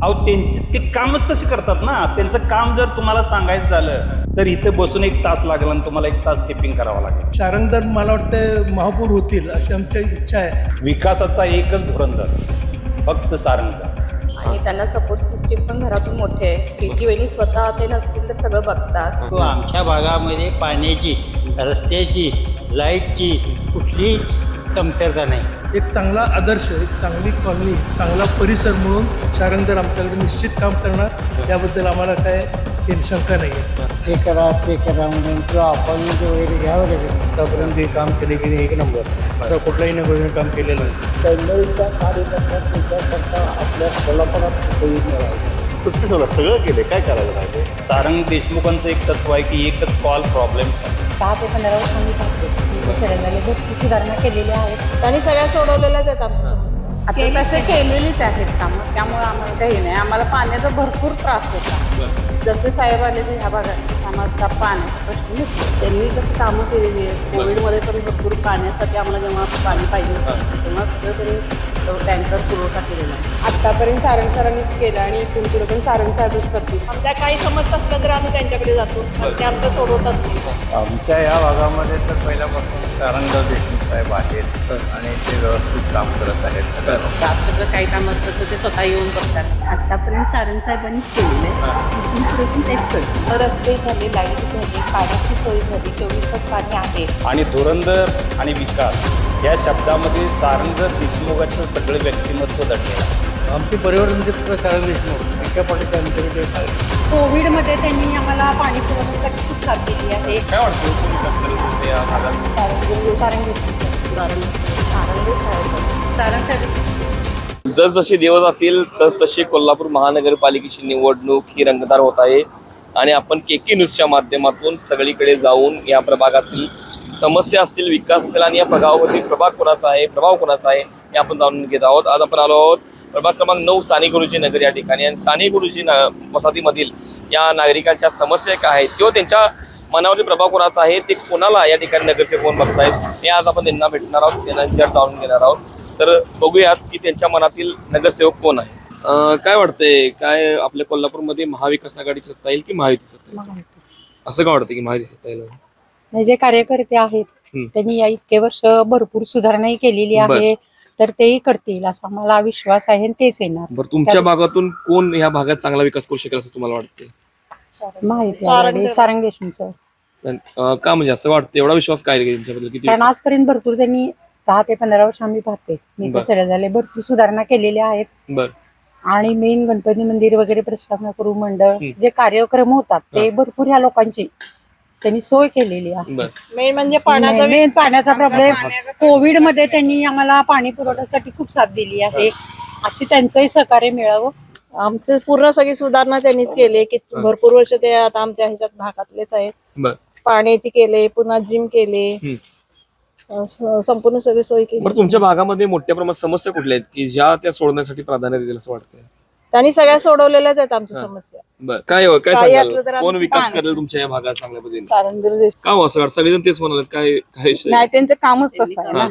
अहो त्यांची ते कामच तसे करतात ना. त्यांचं काम जर तुम्हाला सांगायचं झालं तर इथे बसून 1 तास लागेल आणि तुम्हाला 1 तास टिपिंग करावं लागेल. शारंगधर मला वाटतं महापौर होतील अशी आमची इच्छा आहे. विकासाचा एकच धुरंधर फक्त सारंगधर. आणि त्यांना सपोर्ट सिस्टीम पण घरातून मोठे आहे. प्रीती वहिनी स्वतः ते नसतील तर सगळं बघतात. तो आमच्या भागामध्ये पाण्याची, रस्त्याची, लाईटची कुठलीच कमतरता नाही. एक चांगला आदर्श, एक चांगली कॉलनी, चांगला परिसर म्हणून शारंगधर आमच्याकडे निश्चित काम करणार. त्याबद्दल आम्हाला काय शंका नाही आहे. ते करा म्हणून किंवा अपॉइंटमेंट वगैरे घ्यावं लागेल. आतापर्यंत हे काम केले की एक नंबर, असं कुठलाही नवीन काम केलेलं नाही. तैलच्या कार्यकर्त्यात त्याच्याकरता आपल्या कोल्हापुरात सगळं केले, काय करायचं राहिले. सारंग देशमुखांचं एक तत्व आहे की एकच कॉल प्रॉब्लेम. 10 ते 15 वर्षांनी पाहतो शहराला भरपूर सुधारणा केलेल्या आहेत. त्यांनी सगळ्या सोडवलेल्याच आहेत आमच्या समस्या. आता तसे केलेलीच आहेत कामं, त्यामुळे आम्हाला काही नाही. आम्हाला पाण्याचा भरपूर त्रास होता. जसे साहेब आले की ह्या भागात आम्हाला पाण्याचा प्रश्न निघतो. त्यांनी कसं कामं केलेली आहेत. कोविडमध्ये पण भरपूर पाण्यासाठी आम्हाला जेव्हा पाणी पाहिजे होतं तेव्हा सगळं त्यांनी टँकर पुरवठा केलेला आहे. आत्तापर्यंत सारंग सरांनीच केलं आणि इथून पुढे पण सारंग साहेबच करतील. आमच्या काही समस्या असल्या तर आम्ही त्यांच्याकडे जातो आणि ते आमचं सोडवतात. आमच्या या भागामध्ये तर पहिल्यापासून सारंगधर देशमुख साहेब आहेत आणि ते व्यवस्थित काम करत आहेत. सगळं काही काम असतं तर ते स्वतः येऊन करतात. आतापर्यंत सारंग साहेबांनीच केलेलं आहे. इथून पुढे पण तेच करतो. रस्ते झाले, लाईट झाली, पाण्याची सोय झाली, 24 तास पाणी आहे. आणि धुरंधर आणि विकास या शब्दामध्ये सारंगधर देशमुखाचं सगळे व्यक्तिमत्व दडलेलं आहे. आमचे परिवार म्हणजे सारंग देशमुख एका पाठीच्या आमच्याकडे कोविडमध्ये त्यांनी आम्हाला पाणी पुरवण्यासाठी खूप साथ दिली आहे. काय वाटतं कोण विकास करेल तुमच्या या भागाचा? सारंग साहेब जसजसे दिवस जातील तसतशी कोल्हापूर महानगरपालिकेची निवडणूक ही रंगतदार होत आहे आणि आपण केके न्यूजच्या माध्यमातून सगळीकडे जाऊन या प्रभागातील समस्या असतील, विकास असेल आणि या प्रभागावरती प्रभाग कोणाचा आहे, प्रभाव कोणाचा आहे हे आपण जाणून घेत आहोत. आज आपण आलो आहोत प्रभाग क्रमांक 9 साने गुरुजी नगर या ठिकाणी. आणि साने गुरुजी वसाहतीमधील या नागरिकांच्या समस्या काय आहेत किंवा त्यांच्या मनावरील प्रभाव कोणाचा आहे, ते कोणाला या ठिकाणी नगरचे कोण बघतायत हे आज आपण त्यांना भेटणार आहोत, त्यांना जाणून घेणार आहोत. तर बघूयात की त्यांच्या मनातील नगरसेवक कोण आहे. काय वाटतंय, काय आपल्या कोल्हापूरमध्ये महाविकास आघाडीची सत्ता येईल की महायुती सत्ता येईल? असं काय वाटतं की महायुती सत्ता येईल? जे कार्यकर्ते आहेत त्यांनी या इतके वर्ष भरपूर सुधारणाही केलेली आहे, तर तेही करतील असा मला विश्वास आहे आणि तेच येणार. बरं, तुमच्या भागातून कोण या भागात चांगला विकास करू शकेल असं तुम्हाला वाटतं? माहिती आहे सारंग देशमुखचं. का म्हणजे असं वाटतं, एवढा विश्वास काय आहे त्यांच्याबद्दल? किती? कारण आजपर्यंत भरपूर त्यांनी 10 ते 15 वर्ष आम्ही पाहते मी कसं झाले भरपूर सुधारणा केलेल्या आहेत. बरं. आणि मेन गणपती मंदिर वगैरे प्रस्थापना करू मंडळ जे कार्यक्रम होतात ते भरपूर ह्या लोकांची त्यांनी सोय केलेली आहे. मेन म्हणजे पाण्याचा प्रॉब्लेम. कोविड मध्ये त्यांनी आम्हाला पाणी पुरवठ्यासाठी खूप साथ दिली आहे. अशी त्यांचंही सहकार्य मिळावं. आमचे पूर्ण सगळी सुधारणा त्यांनीच केली की भरपूर वर्ष ते आता आमच्या ह्याच्यात भागातलेच आहेत. पाण्याची केले, पुन्हा जिम केले, संपूर्ण सगळी सोय केली. बरं, तुमच्या भागामध्ये मोठ्या प्रमाणात समस्या कुठल्या आहेत की ज्या त्या सोडण्यासाठी प्राधान्य देतील असं वाटतंय? त्यांनी सगळ्या सोडवलेल्याच आहेत आमच्या समस्या. बरं, काय सांगाल, कोण विकास करेल तुमच्या या भागात चांगल्या पद्धतीने? सारंग का असं वाटतं? सगळेजण तेच म्हणाले, काय नाही, त्यांचं कामच तसं आहे ना,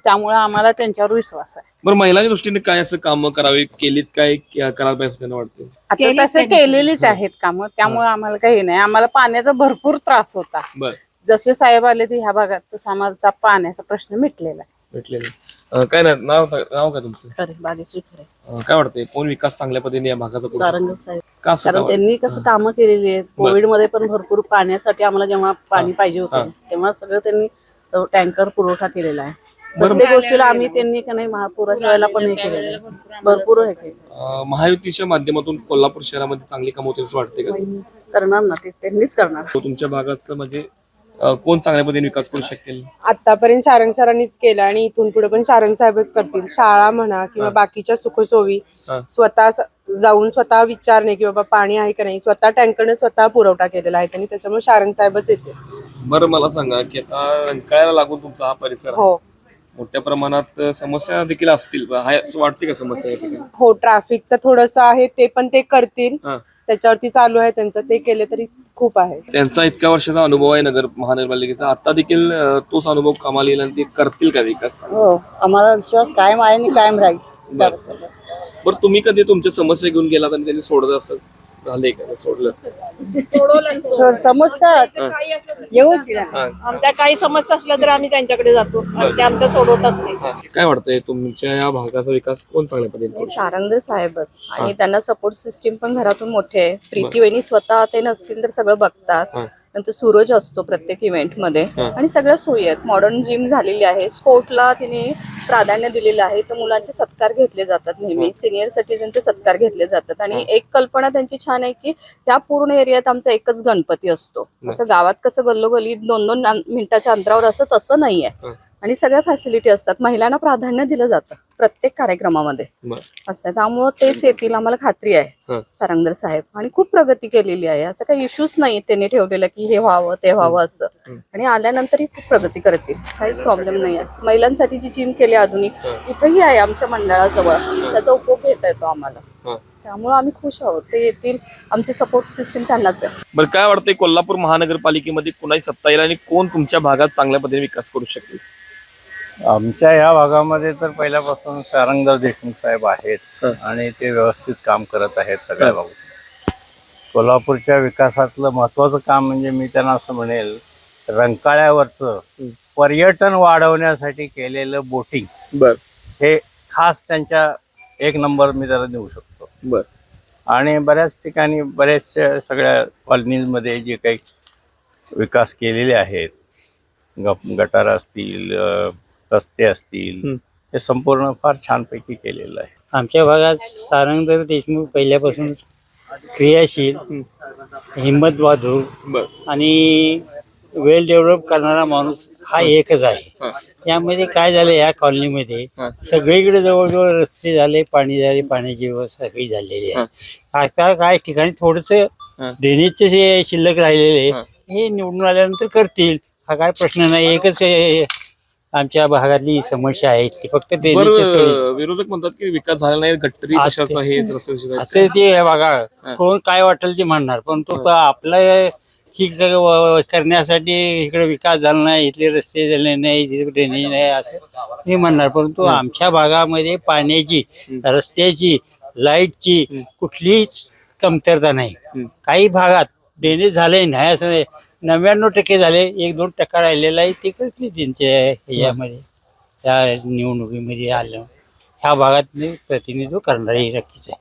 त्यामुळे आम्हाला त्यांच्यावर विश्वास आहे. बरं, महिलांच्या दृष्टीने काय असं कामं करावी, केलीत काय करायला पाहिजे असं त्यांना वाटतं? आता तसे केलेलीच आहेत कामं, त्यामुळे आम्हाला काही नाही. आम्हाला पाण्याचा भरपूर त्रास होता. बरं. जसे साहेब आले ते ह्या भागात तसं आम्हाला पाण्याचा प्रश्न मिटलेला आहे. काय नाव काय तुमचं? काय वाटतंय, कोण विकास चांगल्या पद्धतीने या भागाचा करू शकतो? सारंग साहेब, का असं कारण त्यांनी कसं कामं केलेली आहेत. कोविडमध्ये पण भरपूर पाण्यासाठी आम्हाला जेव्हा पाणी पाहिजे होतं तेव्हा सगळं त्यांनी टँकर पुरवठा केलेला आहे. प्रत्येक गोष्टीला आम्ही त्यांनी का नाही महापुराच्या वेळेला पण हे केलेलं आहे, भरपूर हे केलं. महायुतीच्या माध्यमातून कोल्हापूर शहरामध्ये चांगली कामं होतील असं वाटतंय का? करणार ना, ते त्यांनीच करणार. तुमच्या भागाचं म्हणजे कोण चांगल्या पद्धतीने विकास करू शकेल? आतापर्यंत सारंग सरांनीच केलं आणि इथून पुढे पण सारंग साहेबच करतील. शाळा म्हणा किंवा बाकीच्या सुखसोयी स्वतः जाऊन स्वतः विचारणे की बाबा पाणी आहे का नाही, स्वतः टँकरने स्वतः पुरवठा केलेला आहे त्यांनी, त्याच्यामुळे सारंग साहेबच येते. बरं, मला सांगा की आता रंकाळ्याला लागून तुमचा हा परिसर हो, मोठ्या प्रमाणात समस्या देखील असतील, असं वाटते का समस्या? हो, ट्रॅफिकचं थोडंसं आहे, ते पण ते करतील, त्याच्यावरती चालू आहे त्यांचं, ते केले तरी खूप आहे. त्यांचा इतक्या वर्षाचा अनुभव आहे महानगरपालिकेचा, आता देखील तोच अनुभव कामाला येईल आणि ते करतील का विकास? हो, आम्हाला विश्वास कायम आहे आणि कायम राहील. बरं तुम्ही कधी तुमच्या समस्या घेऊन गेलात आणि त्यांनी सोडलं असं झालंय का? सोडलं समस्या येऊ तिला. आमच्या काही समस्या असल्या तर आम्ही त्यांच्याकडे जातो आणि ते आमच्या सोडवतात नाही. काय वाटतंय तुमच्या या भागाचा विकास कोण चांगल्या पद्धतीने करू शकतो? सारंग साहेबच आणि त्यांना सपोर्ट सिस्टीम पण घरातून मोठे आहे. प्रीती वहिनी स्वतः ते नसतील तर सगळं बघतात. नंतर सूरज असतो प्रत्येक इव्हेंट मध्ये आणि सगळ्या सोयी आहेत. मॉडर्न जिम झालेली आहे. स्पोर्टला तिने प्राधान्य दिलेलं आहे. तर मुलांचे सत्कार घेतले जातात नेहमी. सिनियर सिटीजनचे सत्कार घेतले जातात आणि एक कल्पना त्यांची छान आहे की त्या पूर्ण एरियात आमचा एकच गणपती असतो. असं गावात कसं गल्लोगल्ली 2-2 मिनिटाच्या अंतरावर असं तसं नाहीये आणि सगळ्या फॅसिलिटी असतात. महिलांना प्राधान्य दिलं जातं प्रत्येक कार्यक्रमामध्ये असं. त्यामुळं तेच येतील आम्हाला खात्री आहे सारंगधर साहेब. आणि खूप प्रगती केलेली आहे. असं काही इश्यूज नाही त्यांनी ठेवलेलं की हे व्हावं ते व्हावं असं. आणि आल्यानंतरही खूप प्रगती करतील. काहीच प्रॉब्लेम नाही आहे. महिलांसाठी जी जिम केली आधुनिक इथंही आहे आमच्या मंडळाजवळ. त्याचा उपयोग घेता येतो आम्हाला. त्यामुळे आम्ही खुश आहोत. ते येतील. आमची सपोर्ट सिस्टीम त्यांनाच आहे. बरं काय वाटतंय कोल्हापूर महानगरपालिकेमध्ये कुणाची सत्ता येईल आणि कोण तुमच्या भागात चांगल्या पद्धतीने विकास करू शकेल? आमच्या या भागामध्ये तर पहिल्यापासून सारंगधर देशमुख साहेब आहेत आणि ते व्यवस्थित काम करत आहेत सगळ्या बाबतीत. कोल्हापूरच्या विकासातलं महत्वाचं काम म्हणजे मी त्यांना असं म्हणेल, रंकाळ्यावरचं पर्यटन वाढवण्यासाठी केलेलं बोटिंग हे खास त्यांच्या 1 नंबर मी त्याला देऊ शकतो. आणि बऱ्याच ठिकाणी बऱ्याचशा सगळ्या कॉलनीजमध्ये जे काही विकास केलेले आहेत, गटार असतील, रस्ते असतील, हे संपूर्ण फार छानपैकी केलेलं आहे. आमच्या भागात सारंगधर देशमुख पहिल्यापासून क्रियाशील, हिंमतवादू आणि वेल डेव्हलप करणारा माणूस हा एकच आहे. यामध्ये काय झालं, या कॉलनीमध्ये सगळीकडे जवळजवळ रस्ते झाले, पाणी झाले, पाण्याची व्यवस्था सगळी झालेली आहे. आता काय ठिकाणी थोडंसं ड्रेनेजचे जे शिल्लक राहिलेले हे निवडून आल्यानंतर करतील. हा काय प्रश्न नाही. एकच आमच्या भागातली समस्या आहे ती फक्त विरोधक म्हणतात की विकास झाला नाही, गट्टरी तशाच आहेत, असे ते बघा, कोण काय वाटेल ते म्हणणार. पण तो आपलं ही करण्यासाठी इकडे विकास झाला नाही, इथले रस्ते झाले नाही, इथे ड्रेनेज नाही असं मी म्हणणार. परंतु आमच्या भागामध्ये पाण्याची, रस्त्याची, लाईटची कुठलीच कमतरता नाही. काही भागात ड्रेनेज झाले नाही असं नाही, 99% झाले, 1-2% राहिलेला आहे. ते करतील त्यांच्या ह्याच्यामध्ये, त्या निवडणुकीमध्ये आलं ह्या भागात प्रतिनिधित्व करणारे नक्कीच आहे.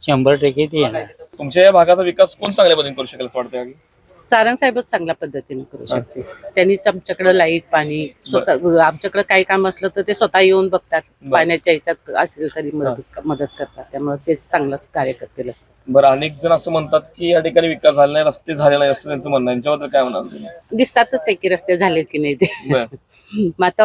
100% ते येणार. तुमच्या या भागाचा विकास कोण चांगल्या पद्धतीने करू शकेल असं वाटतं? सारंग साहेबच चांगल्या पद्धतीने करू शकते. त्यांनीच आमच्याकडे लाईट, पाणी स्वतः, आमच्याकडे काही काम असलं तर ते स्वतः येऊन बघतात. पाण्याच्या ह्याच्यात असेल तरी मदत करतात. त्यामुळे तेच चांगलंच कार्य करतील. बरं, अनेक जण असं म्हणतात की या ठिकाणी विकास झाला नाही, रस्ते झाले नाही असं त्यांचं म्हणणं आहे. यांच्याबद्दल काय म्हणाल तुम्ही? दिसतातच आहे की रस्ते झालेत की नाही ते. मग आता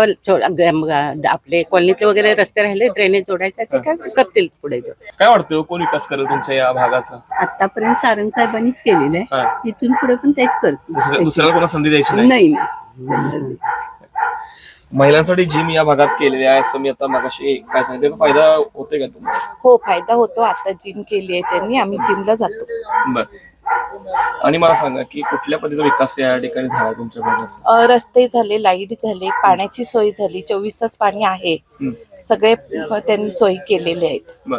आपले कॉलनीतले वगैरे रस्ते राहिले, ड्रेनेज जोडायचे, ते काय करतील पुढे. काय वाटतं कोण विकास करेल तुमच्या या भागाचा? आतापर्यंत सारंग साहेबांनीच केलेलं आहे. इथून पुढे पण तेच करतील. दुसऱ्याला कोणा संधी द्यायची नाही. महिलांसाठी जिम या भागात केलेली आहे असं मी आता मागाशी काय सांगितलं, त्याचा फायदा होतोय का तुम्हाला? हो, फायदा होतो. आता जिम केली आहे त्यांनी, आम्ही जिमला जातो. बरं, आणि मला सांगा की कुठल्या पद्धतीचा विकास या ठिकाणी झाला तुमच्या भागात? रस्ते झाले, लाईट झाले, पाण्याची सोय झाली, 24 तास पाणी आहे. सगळे त्यांनी सोयी केलेल्या आहेत.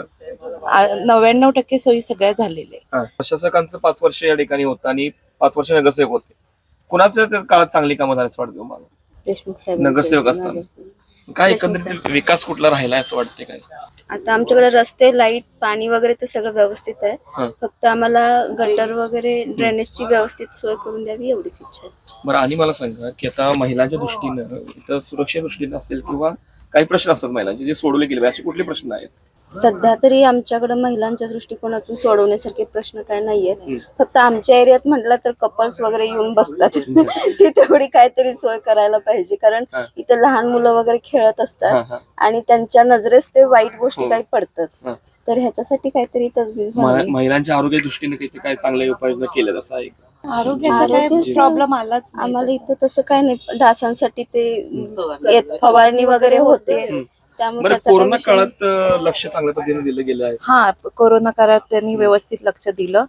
99% सोयी सगळ्या झालेल्या आहेत. प्रशासकांचं 5 वर्ष या ठिकाणी होतं आणि 5 वर्ष नगरसेवक होते. कुणाच्या त्या काळात चांगली कामं झाली असं वाटतं तुम्हाला? देशमुख साहेब नगरसेवक असताना काय एकंदरीत विकास कुठला राहिला असं वाटते काय? आता आमच्याकडे रस्ते, लाईट, पाणी वगैरे ते सगळं व्यवस्थित आहे. फक्त आम्हाला गटर वगैरे ड्रेनेजची व्यवस्थित सोय करून द्यावी एवढीच इच्छा आहे. बरं, आणि मला सांगा की आता महिलांच्या दृष्टीनं इथं सुरक्षे दृष्टीनं असेल किंवा काही प्रश्न असतात महिलांचे जे सोडवले गेले, असे कुठले प्रश्न आहेत? सध्या तरी आमच्याकडे महिलांच्या दृष्टिकोनातून सोडवण्यासारखे प्रश्न काय नाहीयेत. फक्त आमच्या एरियात म्हटलं तर कपल्स वगैरे येऊन बसतात. ती तेवढी काहीतरी सोय करायला पाहिजे, कारण इथं लहान मुलं वगैरे खेळत असतात आणि त्यांच्या नजरेस ते वाईट गोष्टी काही पडतात. तर ह्याच्यासाठी काहीतरी तजवीज व्हावी. महिलांच्या आरोग्य दृष्टीने काही चांगल्या उपाययोजना केल्यात असं आहे? आरोग्याचा काय प्रॉब्लेम आलाच नाही. आम्हाला इथं तसं काय नाही. डासांसाठी ते फवारणी वगैरे होते. बरं, कोरोना काळात लक्ष चांगल्या पद्धतीने दिलं गेलं आहे. हा, कोरोना काळात त्यांनी व्यवस्थित लक्ष दिलं.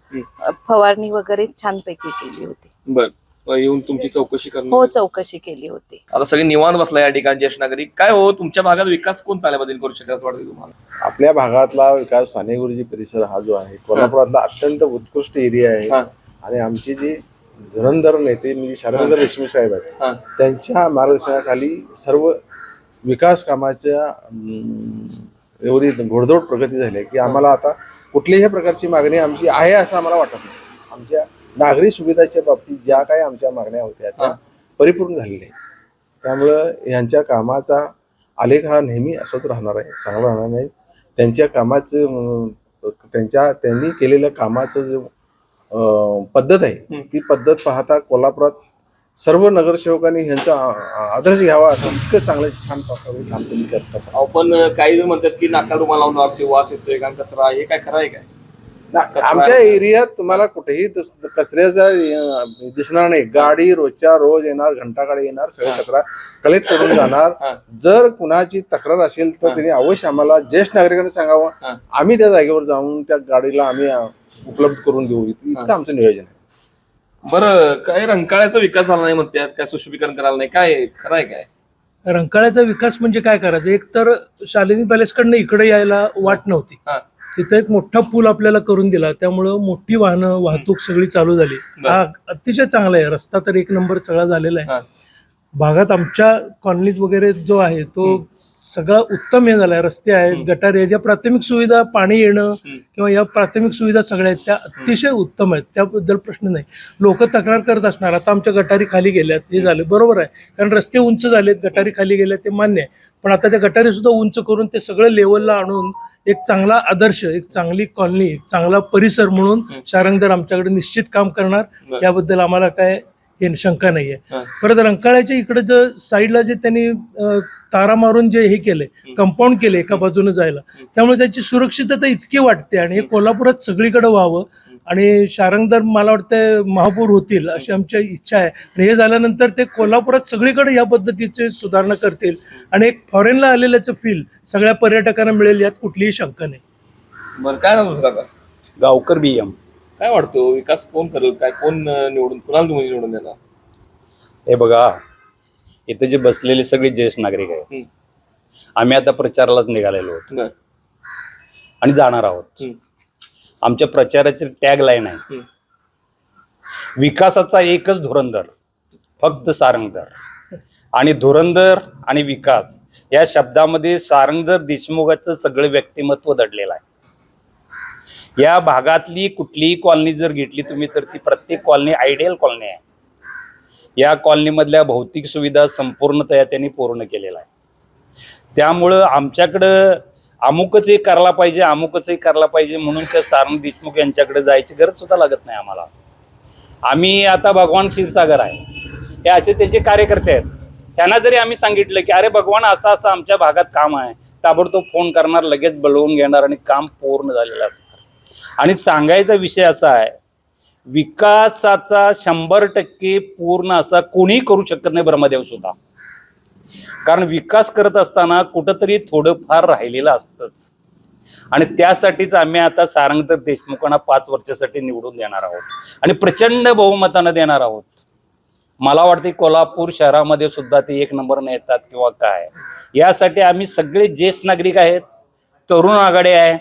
फवारणी वगैरे छानपैकी केली होती. बरं, येऊन तुमची चौकशी हो करणार? चौकशी केली होती. आता सगळे निवांत बसला या ठिकाणी ज्येष्ठ नागरिक. काय हो तुमच्या भागात विकास कोण चाल्याबद्दल करू शकेल असं वाटतं तुम्हाला? आपल्या भागातला विकास साने गुरुजी परिसर हा जो आहे कोल्हापुरातला अत्यंत उत्कृष्ट एरिया आहे. हा. आणि आमचे जे धुरंधर नेते म्हणजे शारंगधर देशमुख साहेब हा. आहेत त्यांच्या मार्गदर्शनाखाली सर्व विकास कामाच्या एवढी घोडदौड प्रगती झाली आहे की आम्हाला आता कुठल्याही प्रकारची मागणी आमची आहे असं आम्हाला वाटत नाही. आमच्या नागरी सुविधाच्या बाबतीत ज्या काही आमच्या मागण्या होत्या त्या परिपूर्ण झालेल्या आहेत. त्यामुळं यांच्या कामाचा आलेख हा नेहमी असंच राहणार आहे, चांगला राहणार नाही. त्यांच्या कामाचं त्यांनी केलेल्या कामाचं जो पद्धत आहे ती पद्धत पाहता कोल्हापुरात सर्व नगरसेवकांनी ह्यांचा आदर्श घ्यावा असं इतकं चांगलं छान प्रकारे काम त्यांनी करतात. आपण काही जण म्हणतात की नाका रुमाल लावून वाटते, वास येतोय कारण कचरा, हे काय खरं आहे काय? आमच्या एरियात तुम्हाला कुठेही कचऱ्याचा दिसणार नाही. गाडी रोजच्या रोज येणार, घंटागाडी येणार, सगळा कचरा कलेक्ट करून जाणार. जर कुणाची तक्रार असेल तर त्यांनी अवश्य आम्हाला ज्येष्ठ नागरिकांनी सांगावं, आम्ही त्या जागेवर जाऊन त्या गाडीला आम्ही उपलब्ध करून देऊ. इतकं आमचं नियोजन आहे. बरं, काय रंकाळ्याचा विकास झाला नाही म्हणतात, काय सुशोभीकरण करायला नाही, काय खरं आहे काय? रंकाळ्याचा विकास म्हणजे काय करायचं, एक तर शालिनी पॅलेसकडनं इकडे यायला वाट नव्हती, तिथं एक मोठा पूल आपल्याला करून दिला, त्यामुळं मोठी वाहतूक सगळी चालू झाली. हा अतिशय चांगला आहे, रस्ता तर एक नंबर सगळा झालेला आहे. भागात आमच्या कॉलनीत वगैरे जो आहे तो सगळा उत्तम हे झालाय. रस्ते आहेत, गटार आहेत, या प्राथमिक सुविधा, पाणी येणं किंवा या प्राथमिक सुविधा सगळ्या आहेत त्या अतिशय उत्तम आहेत, त्याबद्दल प्रश्न नाही. लोक तक्रार करत असणार, आता आमच्या गटारी खाली गेल्यात, हे झालं बरोबर आहे, कारण रस्ते उंच झालेत, गटारी खाली गेल्यात ते मान्य आहे. पण आता त्या गटारी सुद्धा उंच करून ते सगळं लेवलला आणून एक चांगला आदर्श, एक चांगली कॉलनी, एक चांगला परिसर म्हणून शारंगधर आमच्याकडे निश्चित काम करणार, याबद्दल आम्हाला काय शंका नाहीये. परत रंकाळ्याच्या इकडे जर साईडला जे त्यांनी तारा मारून जे हे केलंय, कंपाऊंड केले एका बाजूने जायला, त्यामुळे त्याची सुरक्षितता इतकी वाटते आणि हे कोल्हापुरात सगळीकडे व्हावं आणि शारंगधर मला वाटतं महापौर होतील अशी आमची इच्छा आहे. आणि हे झाल्यानंतर ते कोल्हापुरात सगळीकडे या पद्धतीचे सुधारणा करतील आणि एक फॉरेनला आलेल्याचं फील सगळ्या पर्यटकांना मिळेल, यात कुठलीही शंका नाही. बरं, काय नाव तुझं काका? गावकर BM. काय वाटतो विकास कोण करेल, काय कोण निवडून, कुणाला तुम्ही निवडून देणार? हे बघा, इथे जे बसलेले सगळे ज्येष्ठ नागरिक आहेत, आम्ही आता प्रचारालाच निघालेलो आहोत आणि जाणार आहोत. आमच्या प्रचाराची टॅग लाईन आहे, विकासाचा एकच धुरंधर, फक्त सारंगधर. आणि धुरंधर आणि विकास या शब्दामध्ये सारंगधर देशमुखाचं सगळं व्यक्तिमत्व दडलेलं आहे. या भागातली कुठलीही कॉलनी जर घेतली तुम्ही तर ती प्रत्येक कॉलनी आयडियल कॉलनी आहे. या कॉलनीमधल्या भौतिक सुविधा संपूर्णतया त्यांनी पूर्ण केलेला आहे. त्यामुळं आमच्याकडं अमुकच एक करायला पाहिजे, अमुकच एक करायला पाहिजे म्हणून त्या सारंग देशमुख यांच्याकडे जायची गरज सुद्धा लागत नाही आम्हाला. आम्ही आता भगवान क्षीरसागर आहे, हे असे त्यांचे कार्यकर्ते आहेत. त्यांना जरी आम्ही सांगितलं की अरे भगवान असं असं आमच्या भागात काम आहे, ताबडतोब फोन करणार, लगेच बोलवून घेणार आणि काम पूर्ण झालेलं असणार. आणि सांगायचा विषय असा आहे, विकासाचा 100% पूर्ण असा कोणीही करू शकत नाही, ब्रह्मदेव सुद्धा. कारण विकास करत असताना कुठंतरी थोडंफार राहिलेलं असतंच. आणि त्यासाठीच आम्ही आता सारंगधर देशमुखांना 5 वर्षासाठी निवडून देणार आहोत आणि प्रचंड बहुमतानं देणार आहोत. मला वाटते कोल्हापूर शहरामध्ये सुद्धा ते 1 नंबरने येतात किंवा काय. यासाठी आम्ही सगळे ज्येष्ठ नागरिक आहेत, तरुण आघाडी आहे,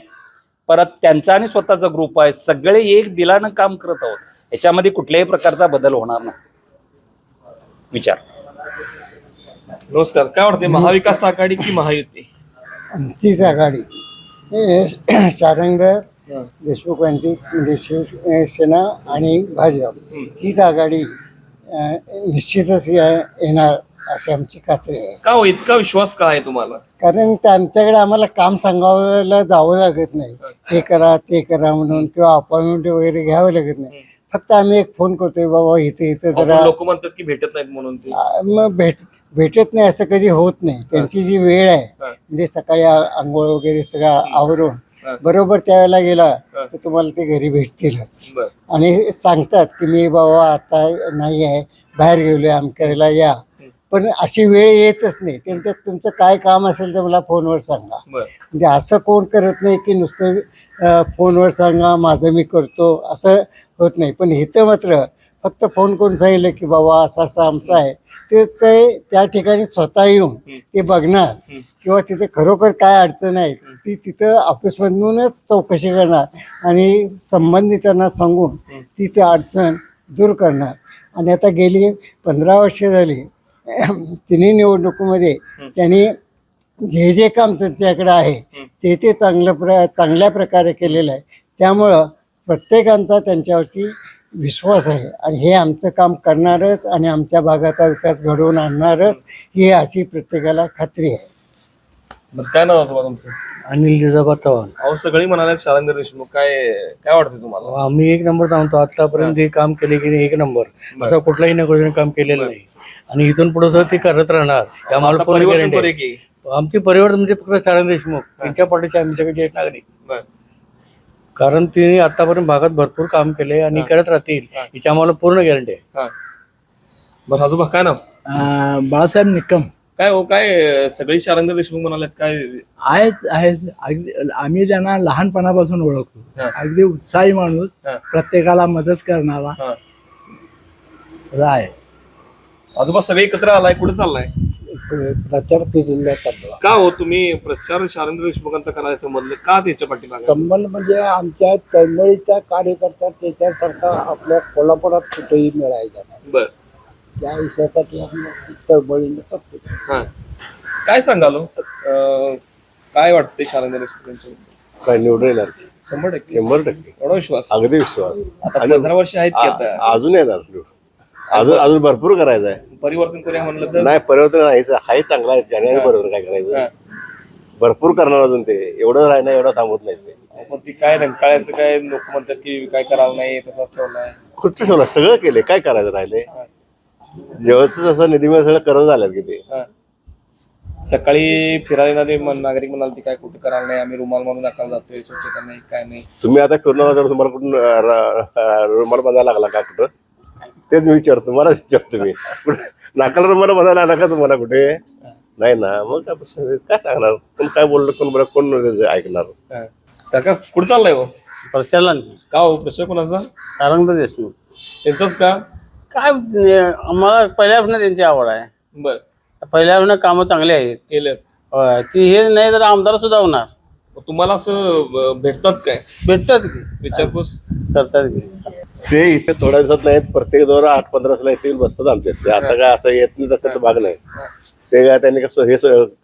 परत त्यांचा आणि स्वतःचा ग्रुप आहे, सगळे एक दिलानं काम करत आहोत. याच्यामध्ये कुठल्याही प्रकारचा बदल होणार नाही. विचार. नमस्कार, काय वाटते, महाविकास आघाडी की महायुती? आमचीच आघाडी, शारंगधर देशमुख यांची शिवसेना आणि भाजप हीच आघाडी निश्चितच येणार अशी आमची खात्री आहे. का हो इतका विश्वास का आहे तुम्हाला? कारण त्यांच्याकडे आम्हाला काम सांगायला जावं लागत नाही, हे करा ते करा म्हणून, किंवा अपॉइंटमेंट वगैरे घ्यावं लागत नाही. फक्त आम्ही एक फोन करतोय, बाबा इथे जरा. लोक म्हणतात की भेटत नाहीत म्हणून ते. मग भेटत नाही असं कधी होत नाही. त्यांची जी वेळ आहे म्हणजे सकाळी आंघोळ वगैरे सगळं आवरून बरोबर त्यावेळेला गेला तर तुम्हाला ते घरी भेटतीलच. आणि सांगतात की मी बाबा आता नाही आहे, बाहेर गेलोय, आमच्याकडला या. पण अशी वेळ येतच नाही. त्यांच्यात तुमचं काय काम असेल तर मला फोनवर सांगा. म्हणजे असं कोण करत नाही की नुसतं फोनवर सांगा माझं मी करतो असं होत नाही. पण इथं मात्र फक्त फोन करून सांगितलं की बाबा असं असं आमचं आहे, ते त्या ठिकाणी स्वतः येऊन ते बघणार किंवा तिथे खरोखर काय अडचण आहे ती तिथं ऑफिसमधूनच चौकशी करणार आणि संबंधितांना सांगून ती त्या अडचण दूर करणार. आणि आता गेली 15 वर्ष झाली तिन्ही निवडणुकीमध्ये त्यांनी जे काम त्यांच्याकडे आहे ते चांगल्या प्रकारे केलेलं आहे. त्यामुळं प्रत्येकांचा त्यांच्यावरती विश्वास आहे आणि हे आमचं काम करणारच आणि आमच्या भागाचा विकास घडवून आणणारच ही अशी प्रत्येकाला खात्री आहे. काय नाव होतं तुमचं? अनिल जिजाबा चव्हाण. अहो सगळी म्हणाले शालिंदर देशमुख, काय काय वाटतं तुम्हाला? आम्ही 1 नंबर सांगतो. आतापर्यंत हे काम केले की नाही 1 नंबर असं कुठलाही नगरसेवकाने काम केलेलं नाही आणि इथून पुढे तर ते करत राहणार. आम्हाला पूर्ण परिवर्तन गॅरंटी आहे. की आमची परिवर्तन म्हणजे फक्त शालिंदर देशमुख त्यांच्या पाठीचे आम्ही सगळे ज्येष्ठ नागरिक. बरं. कारण तिने आतापर्यंत भागात भरपूर काम केले आणि करत राहतील याची आम्हाला पूर्ण गॅरंटी आहे. बरं आजोबा काय नाव? बाळासाहेब निकम. काय हो, काय सगळी शालिंदर देशमुख म्हणाले काय? आहेत अगदी आम्ही त्यांना लहानपणापासून ओळखतो. अगदी उत्साही माणूस, प्रत्येकाला मदत करणारा आहे. आजोबा सगळे एकत्र आलाय, कुठे चाललाय? प्रचार केलेला चालला. का हो तुम्ही प्रचार शालिंदर देशमुखांचा करायला संबंध का त्याच्या पाठीमागे? संबंध म्हणजे आमच्या तळमळीचा कार्यकर्ता त्याच्यासारखा आपल्या कोल्हापुरात कुठेही मिळायचा नाही. बर, त्या विषयासाठी आम्ही तळमळीने करतो. काय सांगाल हो? काय वाटतंय शालिंदर देशमुखांच्या? काय निवडून येणार? 100%. 100%. एवढा विश्वास? अगदी विश्वास. आता 15 वर्ष आहेत की आता अजून येणार निवडून. अजून भरपूर करायचं आहे. परिवर्तन करूया म्हणलं तर? नाही, परिवर्तन नाहीच आहे, चांगला आहे. जानेवारी बरोबर काय करायचं, भरपूर करणार अजून. ते एवढं राहणं एवढं थांबत नाही ते. पण ती काय रंकाळ्याचं काय लोक म्हणतात की काय करावं नाही, तसाच ठेवलाय. कुठं ठेवलं? सगळं केले, काय करायचं राहिले? जेव्हाच जसं निधी सगळं करत झालं की ते. सकाळी फिरायला नागरिक म्हणाल ती काय कुठे करायला नाही, आम्ही रुमाल मारून दाखल जातोय, स्वच्छता नाही, काय नाही. तुम्ही आता फिरणार तर तुम्हाला कुठून रुमाल बांधायला लागला का कुठं? तेच मी विचारतो, तुम्हाला विचारतो मी. नाकाला रुमाल बांधायला आला का तुम्हाला कुठे? नाही ना, मग काय सांगणार? कोण काय बोललं, कोण बरं, कोण ऐकणार? काका कुठं चाललाय हो? प्रचारला का हो? प्रश्न कोणाचा? शालिंदर देशमुख. त्यांचाच का? काय आम्हाला पहिल्यापासून त्यांची आवड आहे. बर, पहिल्यापासून कामं चांगली आहेत केलं. ती हे नाही तर आमदार सुद्धा होणार. तुम्हाला असं भेटतात काय? भेटतात की विचारपूस करतात की. ते इथे थोड्या दिवसात नाहीत, प्रत्येक 8-15 येतील बसतात आमच्यात. ते आता काय असं येत नाही तसं भाग नाही. ते काय त्यांनी कसं हे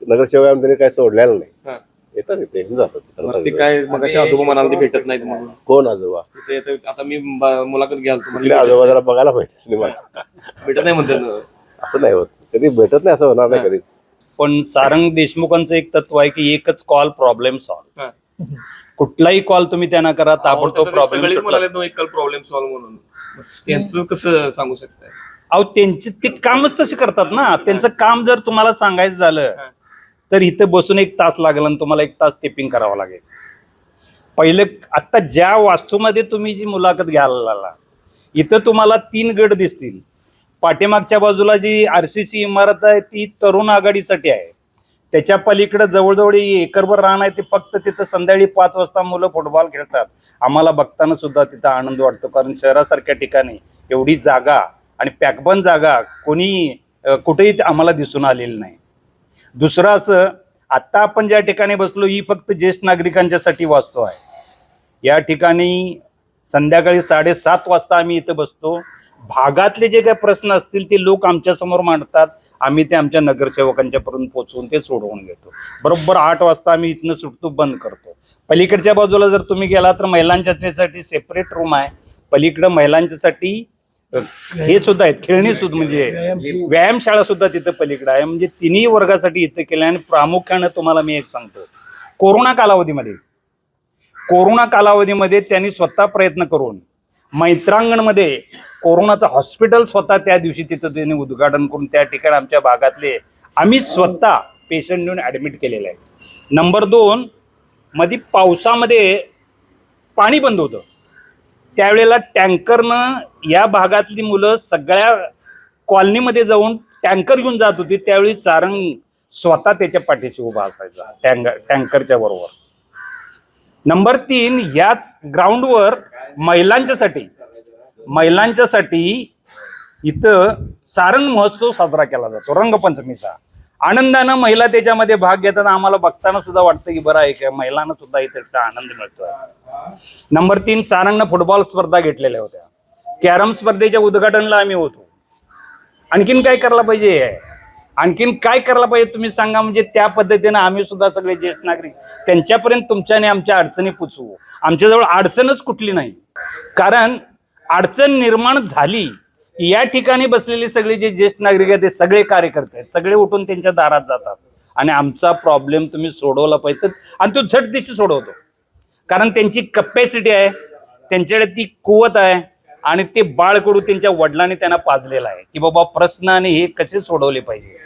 नगरसेवक त्यांनी काय सोडलेलं नाही, येतात इथे येऊन जातात. ते काय मग अशा आजोबा म्हणाल ते भेटत नाहीत म्हणून? कोण आजोबा? आता मी मुलाखत घ्याल कुठले तुम्हाला, आजोबा जरा बघायला पाहिजे सिनेमा. भेटत नाही म्हणतात. असं नाही होत, कधी भेटत नाही असं होणार नाही कधीच. पण सारंग देशमुखांचं एक तत्व आहे की एकच कॉल प्रॉब्लेम सॉल्व. कुठलाही कॉल तुम्ही त्यांना करा, ताबडतोब सगळेच म्हणाले प्रॉब्लेम. एक प्रॉब्लेम सॉल्व्ह म्हणून. त्यांचं कसं सांगू शकताय? अहो त्यांचे ते कामच तसे करतात ना. त्यांचं काम जर तुम्हाला सांगायचं झालं तर इथं बसून 1 तास लागेल आणि तुम्हाला 1 तास टिपिंग करावं लागेल. पहिलं आता ज्या वास्तूमध्ये तुम्ही जी मुलाखत घ्यायला लागला, इथं तुम्हाला 3 गट दिसतील. पाठीमागच्या बाजूला जी RCC इमारत आहे ती तरुण आघाडीसाठी आहे. त्याच्या पलीकडे जवळजवळ एकरभर रान आहे. ते फक्त तिथं संध्याकाळी 5 वाजता मुलं फुटबॉल खेळतात. आम्हाला बघताना सुद्धा तिथं आनंद वाटतो, कारण शहरासारख्या ठिकाणी एवढी जागा आणि पॅकबंद जागा कोणी कुठेही आम्हाला दिसून आलेली नाही. दुसरं असं, आत्ता आपण ज्या ठिकाणी बसलो ही फक्त ज्येष्ठ नागरिकांच्यासाठी वास्तू आहे. या ठिकाणी संध्याकाळी 7:30 वाजता आम्ही इथं बसतो. भागातले जे काही प्रश्न असतील ते लोक आमच्या समोर मांडतात. आम्ही ते आमच्या नगरसेवकांच्यापर्यंत पोहोचवून ते सोडवून घेतो. बरोबर 8 वाजता आम्ही इथनं सुटतो, बंद करतो. पलीकडच्या बाजूला जर तुम्ही गेला तर महिलांच्यासाठी सेपरेट रूम आहे. पलीकडं महिलांच्यासाठी हे सुद्धा आहेत, खेळणी सुद्धा, म्हणजे व्यायामशाळा सुद्धा तिथं पलीकडे आहे. म्हणजे तिन्ही वर्गासाठी इथं केलं. आणि प्रामुख्यानं तुम्हाला मी एक सांगतो, कोरोना कालावधीमध्ये त्यांनी स्वतः प्रयत्न करून मैत्रांगणमध्ये कोरोनाचं हॉस्पिटल स्वतः त्या दिवशी तिथं त्यांनी उद्घाटन करून त्या ठिकाणी आमच्या भागातले आम्ही स्वतः पेशंट नेऊन ॲडमिट केलेलं आहे. नंबर 2, मध्ये पावसामध्ये पाणी बंद होतं, त्यावेळेला टँकरनं या भागातली मुलं सगळ्या कॉलनीमध्ये जाऊन टँकर घेऊन जात होती. त्यावेळी सारंग स्वतः त्याच्या पाठीशी उभा असायचा टँकरच्या बरोबर. नंबर 3, याच ग्राउंडवर महिलांच्यासाठी महिलांच्यासाठी इथं सारंग महोत्सव साजरा केला जातो, रंगपंचमीचा. आनंदानं महिला त्याच्यामध्ये भाग घेतात. आम्हाला बघताना सुद्धा वाटतं की बरं आहे का, महिलांना सुद्धा इथे आनंद मिळतोय. नंबर 3, सारंगनं फुटबॉल स्पर्धा घेतलेल्या होत्या. कॅरम स्पर्धेच्या उद्घाटनला आम्ही होतो. आणखीन काय करायला पाहिजे, आणखीन काय करायला पाहिजे तुम्ही सांगा. म्हणजे त्या पद्धतीनं आम्ही सुद्धा सगळे ज्येष्ठ नागरिक त्यांच्यापर्यंत तुमच्याने आमच्या अडचणी पोचवू. आमच्याजवळ अडचणच कुठली नाही, कारण अडचण निर्माण झाली या ठिकाणी बसलेले सगळे जे ज्येष्ठ नागरिक आहेत ते सगळे कार्यकर्ते आहेत, सगळे उठून त्यांच्या दारात जातात आणि आमचा प्रॉब्लेम तुम्ही सोडवला पाहिजे. आणि तो झट दिशी सोडवतो, कारण त्यांची कपॅसिटी आहे, त्यांच्याकडे ती कुवत आहे आणि ते बाळकडू त्यांच्या वडिलांनी त्यांना पाजलेला आहे की बाबा प्रश्न आणि हे कसे सोडवले पाहिजे.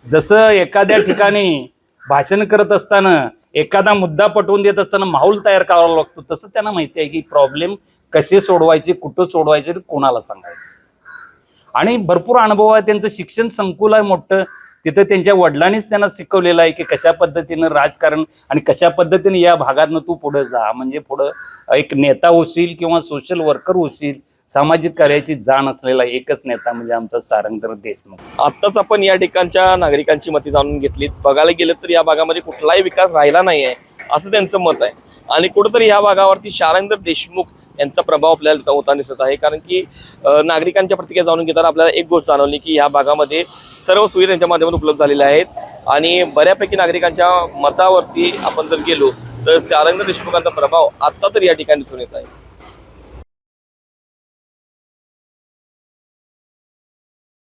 जसं एखाद्या ठिकाणी भाषण करत असताना एखादा मुद्दा पटवून देत असताना माहोल तयार करावा लागतो, तसं त्यांना माहिती आहे की प्रॉब्लेम कसे सोडवायचे, कुठं सोडवायचे, कोणाला सांगायचं. आणि भरपूर अनुभव आहे त्यांचं. शिक्षण संकुल आहे मोठं, तिथं त्यांच्या वडिलांनीच त्यांना शिकवलेलं आहे की कशा पद्धतीनं राजकारण आणि कशा पद्धतीने या भागातनं तू पुढे जा, म्हणजे पुढं एक नेता होशील किंवा सोशल वर्कर होशील. सामाजिक कार्याची जाण असलेला एकच नेता म्हणजे आमचा सारंगधर देशमुख. आत्ताच आपण या ठिकाणच्या नागरिकांची मते जाणून घेतलीत. बघायला गेलं तर या भागामध्ये कुठलाही विकास राहिला नाही आहे असं त्यांचं मत आहे. आणि कुठंतरी या भागावरती सारंगधर देशमुख यांचा प्रभाव आपल्याला होताना दिसत आहे. कारण की नागरिकांच्या प्रतिक्रिया जाणून घेताना आपल्याला एक गोष्ट जाणवली की या भागामध्ये सर्व सुविधा त्यांच्या माध्यमातून उपलब्ध झालेल्या आहेत आणि बऱ्यापैकी नागरिकांच्या मतावरती आपण जर गेलो तर सारंगधर देशमुखांचा प्रभाव आत्ता तर या ठिकाणी दिसून येत आहे.